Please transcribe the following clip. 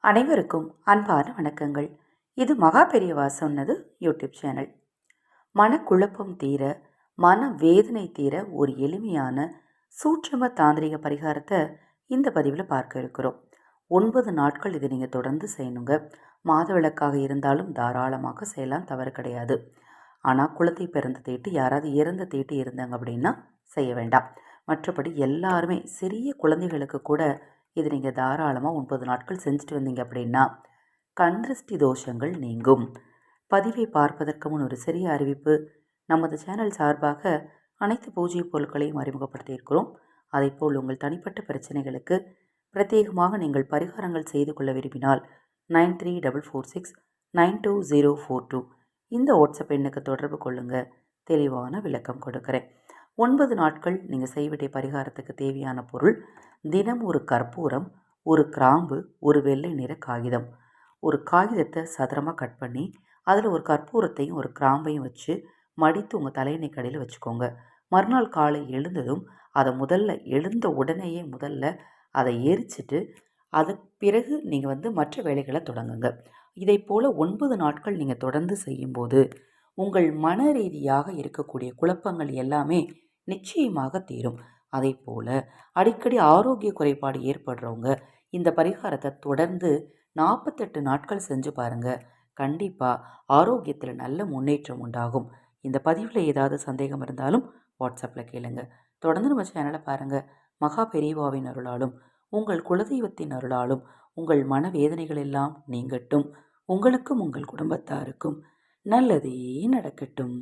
அனைவருக்கும் அன்பான வணக்கங்கள். இது மகா பெரியவா சொன்னது யூடியூப் சேனல். மனக்குழப்பம் தீர, மன வேதனை தீர ஒரு எளிமையான சூட்சும தாந்திரிக பரிகாரத்தை இந்த பதிவில் பார்க்க இருக்கிறோம். 9 நாட்கள் இதை நீங்கள் தொடர்ந்து செய்யணுங்க. மாதவிளக்காக இருந்தாலும் தாராளமாக செய்யலாம், தவறு கிடையாது. ஆனால் குழந்தை பிறந்த தீட்டு, யாராவது இறந்த தீட்டு இருந்தாங்க அப்படின்னா செய்ய வேண்டாம். மற்றபடி எல்லாருமே சிறிய குழந்தைகளுக்கு கூட இது நீங்கள் தாராளமாக 9 நாட்கள் செஞ்சுட்டு வந்தீங்க அப்படின்னா கண்திருஷ்டி தோஷங்கள் நீங்கும். பதிவை பார்ப்பதற்கு முன் ஒரு சிறிய அறிவிப்பு. நமது சேனல் சார்பாக அனைத்து பூஜை பொருட்களையும் அறிமுகப்படுத்தியிருக்கிறோம். அதைப்போல் உங்கள் தனிப்பட்ட பிரச்சனைகளுக்கு பிரத்யேகமாக நீங்கள் பரிகாரங்கள் செய்து கொள்ள விரும்பினால் 9344692042 இந்த வாட்ஸ்அப் எண்ணுக்கு தொடர்பு கொள்ளுங்கள். தெளிவான விளக்கம் கொடுக்குறேன். 9 நாட்கள் நீங்கள் செய்ய வேண்டிய பரிகாரத்துக்கு தேவையான பொருள்: தினம் ஒரு கற்பூரம், ஒரு கிராம்பு, ஒரு வெள்ளை நிற காகிதம். ஒரு காகிதத்தை சதுரமாக கட் பண்ணி அதில் ஒரு கற்பூரத்தையும் ஒரு கிராம்பையும் வச்சு மடித்து உங்கள் தலையணை கடையில் வச்சுக்கோங்க. மறுநாள் காலை எழுந்ததும் அதை எழுந்த உடனேயே அதை எரிச்சிட்டு அதற்கு பிறகு நீங்கள் மற்ற வேலைகளை தொடங்குங்க. இதை போல் 9 நாட்கள் நீங்கள் தொடர்ந்து செய்யும்போது உங்கள் மன ரீதியாக இருக்கக்கூடிய குழப்பங்கள் எல்லாமே நிச்சயமாக தீரும். அதே போல் அடிக்கடி ஆரோக்கிய குறைபாடு ஏற்படுறவங்க இந்த பரிகாரத்தை தொடர்ந்து 48 நாட்கள் செஞ்சு பாருங்கள். கண்டிப்பாக ஆரோக்கியத்தில் நல்ல முன்னேற்றம் உண்டாகும். இந்த பதிவில் ஏதாவது சந்தேகம் இருந்தாலும் வாட்ஸ்அப்பில் கேளுங்க. தொடர்ந்து நம்ம சேனலை பாருங்கள். மகா பெரியவாவின் அருளாலும் உங்கள் குலதெய்வத்தின் அருளாலும் உங்கள் மனவேதனைகள் எல்லாம் நீங்கட்டும். உங்களுக்கும் உங்கள் குடும்பத்தாருக்கும் நல்லதே நடக்கட்டும்.